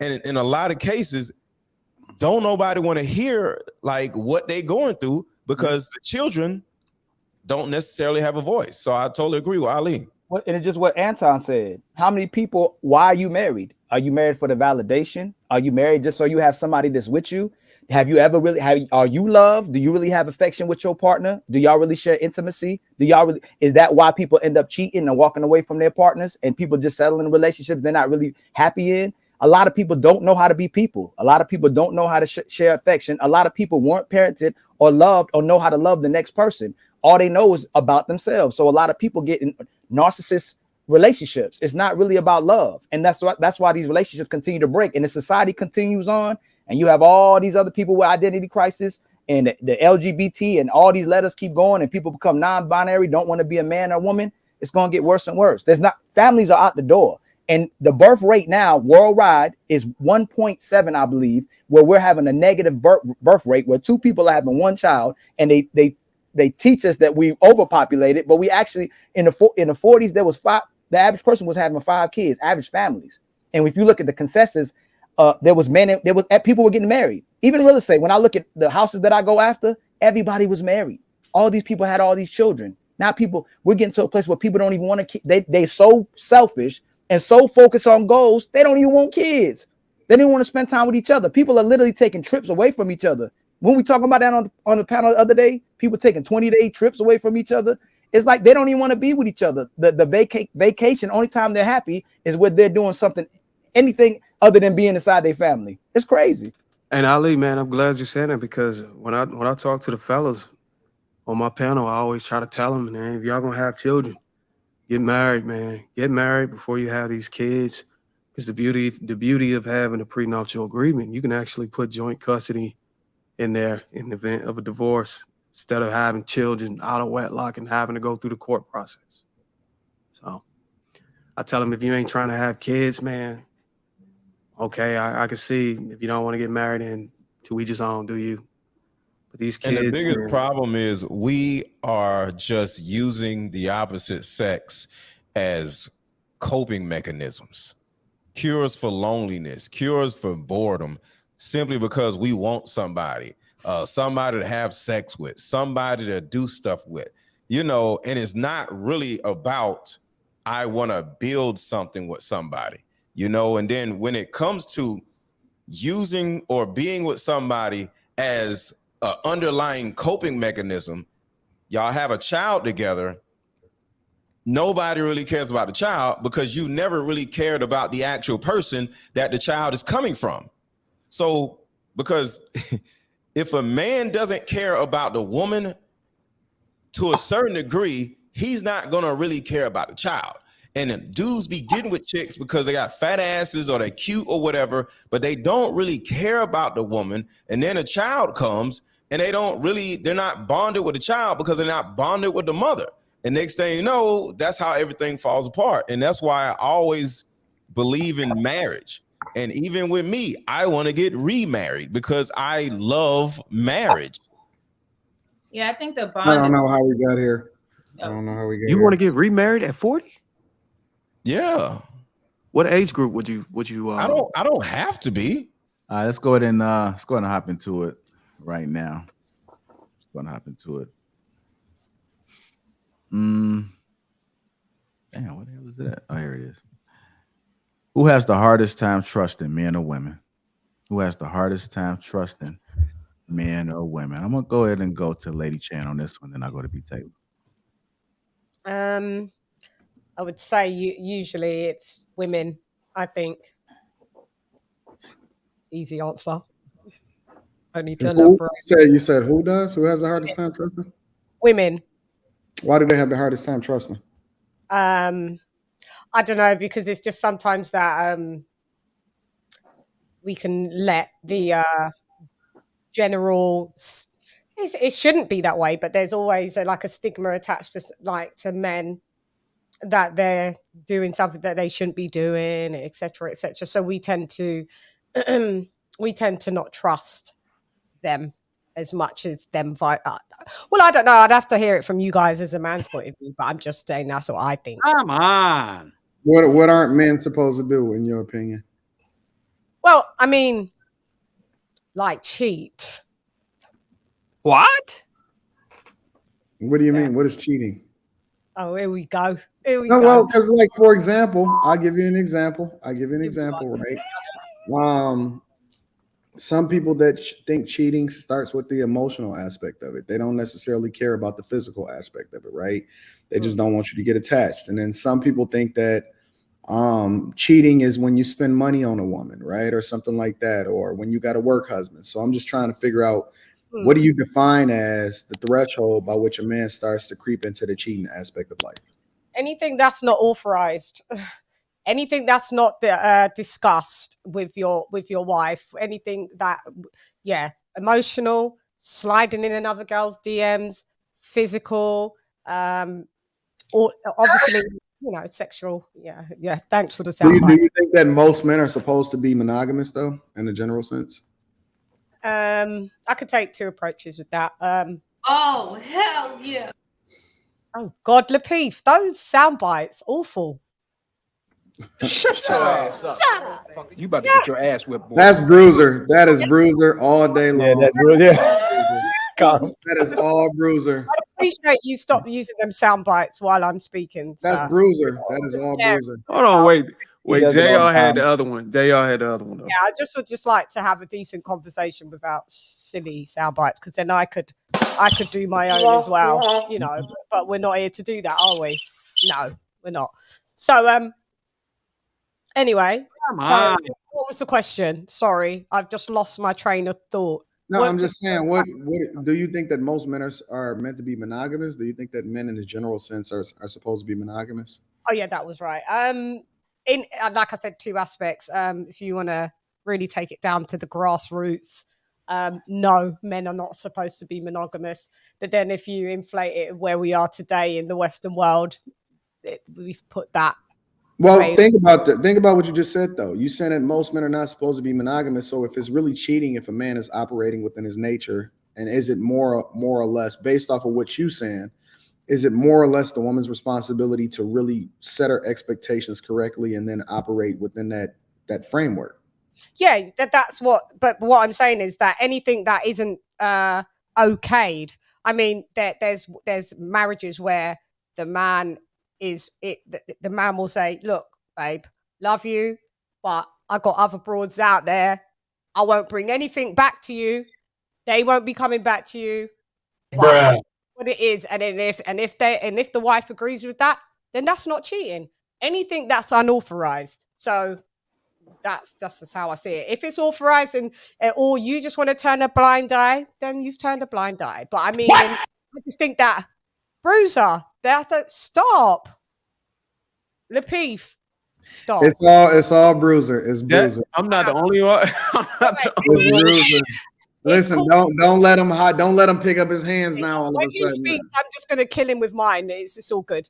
And in a lot of cases, don't nobody want to hear like what they going through because the children don't necessarily have a voice. So I totally agree with Ali. And it's just what Anton said. How many people, why are you married? Are you married for the validation? Are you married just so you have somebody that's with you? Have you ever really, are you loved? Do you really have affection with your partner? Do y'all really share intimacy? Is that why people end up cheating and walking away from their partners and people just settle in relationships they're not really happy in? A lot of people don't know how to be people. A lot of people don't know how to share affection. A lot of people weren't parented or loved or know how to love the next person. All they know is about themselves. So a lot of people get in narcissist relationships. It's not really about love. And that's why these relationships continue to break. And the society continues on. And you have all these other people with identity crisis and the LGBT and all these letters keep going and people become non-binary, don't want to be a man or woman. It's going to get worse and worse. Families are out the door. And the birth rate now worldwide is 1.7, I believe, where we're having a negative birth rate where two people are having one child and they teach us that we overpopulated, but we actually in the 40s there was five. The average person was having 5 kids, average families. And if you look at the consensus, people were getting married. Even real estate. When I look at the houses that I go after, everybody was married. All these people had all these children. Now we're getting to a place where people don't even want to. They so selfish and so focused on goals, they don't even want kids. They didn't want to spend time with each other. People are literally taking trips away from each other. When we talking about that on the panel the other day, people taking 20-day trips away from each other. It's like they don't even want to be with each other. The vacation, only time they're happy is when they're doing something, anything other than being inside their family. It's crazy. And Ali, man, I'm glad you're saying that because when I talk to the fellas on my panel, I always try to tell them, man, if y'all gonna have children, get married, man. Get married before you have these kids. Because the beauty of having a prenuptial agreement, you can actually put joint custody in there in the event of a divorce instead of having children out of wedlock and having to go through the court process. So I tell them, if you ain't trying to have kids, man, okay, I can see if you don't want to get married and to each his own, do you? But these kids. And the biggest problem is we are just using the opposite sex as coping mechanisms, cures for loneliness, cures for boredom, simply because we want somebody to have sex with, somebody to do stuff with, and it's not really about, I want to build something with somebody, and then when it comes to using or being with somebody as an underlying coping mechanism, y'all have a child together. Nobody really cares about the child because you never really cared about the actual person that the child is coming from. So, because if a man doesn't care about the woman to a certain degree, he's not going to really care about the child. And dudes be getting with chicks because they got fat asses or they're cute or whatever, but they don't really care about the woman. And then a child comes and they're not bonded with the child because they're not bonded with the mother. And next thing you know, that's how everything falls apart. And that's why I always believe in marriage. And even with me, I want to get remarried because I love marriage. Yeah, I think the bond. I don't know how we got here. You want to get remarried at 40? Yeah. What age group would you? I don't have to be. All right, let's go ahead and hop into it right now. Damn, what the hell is that? Oh, here it is. Who has the hardest time trusting, men or women? Who has the hardest time trusting, men or women? I'm gonna go ahead and go to Lady Chan on this one, then I'll go to B Taylor. I would say usually it's women, I think. Easy answer. I need to elaborate. You said who does? Who has the hardest time trusting? Women. Why do they have the hardest time trusting? I don't know, because it's just sometimes that we can let the general. It shouldn't be that way, but there's always a stigma attached to men that they're doing something that they shouldn't be doing, etc., etc. So we tend to not trust them as much as them. Well, I don't know. I'd have to hear it from you guys as a man's point of view, but I'm just saying that's what I think. Come on. What aren't men supposed to do, in your opinion? Well, I mean, like cheat. What? What do you mean? What is cheating? Oh, here we go. Here we No, go. well, because like for example, I'll give you an example. Right? Some people that think cheating starts with the emotional aspect of it. They don't necessarily care about the physical aspect of it, right? They just don't want you to get attached. And then some people think that cheating is when you spend money on a woman, right? Or something like that, or when you got a work husband. So I'm just trying to figure out, what do you define as the threshold by which a man starts to creep into the cheating aspect of life? Anything that's not authorized. Anything that's not discussed with your wife, anything that, emotional, sliding in another girl's DMs, physical, or obviously, sexual. Yeah. Thanks for the Do soundbite. you think that most men are supposed to be monogamous, though, in a general sense? I could take two approaches with that. Oh, hell yeah. Oh God, Lapeef, those sound bites, awful. Shut your ass up. Shut up. You about to get your ass whipped, boy. That's Bruiser. That is Bruiser all day long. Yeah, that's real. Yeah. Calm. That is all Bruiser. I appreciate you stop using them sound bites while I'm speaking. That's sir. Bruiser. That is all Yeah. Bruiser. Hold on, wait. does it all JR the had the time. other one. JR had the other one. Though. Yeah, I would just like to have a decent conversation without silly sound bites, because then I could do my own as well, but we're not here to do that, are we? No, we're not. So anyway, so what was the question? Sorry, I've just lost my train of thought. No, I'm just saying, what do you think that most men are meant to be monogamous? Do you think that men in the general sense are supposed to be monogamous? Oh yeah, that was right. In like I said, two aspects. If you want to really take it down to the grassroots, no, men are not supposed to be monogamous. But then if you inflate it where we are today in the Western world, we've put that. Well, think about what you just said, though. You said that most men are not supposed to be monogamous. So if it's really cheating, if a man is operating within his nature, and is it more or less based off of what you're saying? Is it more or less the woman's responsibility to really set her expectations correctly and then operate within that framework? Yeah, that's what. But what I'm saying is that anything that isn't okayed. I mean, there's marriages where the man the man will say, "Look, babe, love you, but I got other broads out there. I won't bring anything back to you. They won't be coming back to you." But what it is, and if the wife agrees with that, then that's not cheating. Anything that's unauthorized. So that's just how I see it. If it's authorized or you just want to turn a blind eye, then you've turned a blind eye. But I mean, I just think that Bruiser, stop. Lapeef, stop. It's all Bruiser. It's Bruiser. I'm not the only one. I'm not the only It's one. Bruiser. Listen, don't let him pick up his hands now all of When a he sudden. speaks, I'm just going to kill him with mine. It's all good.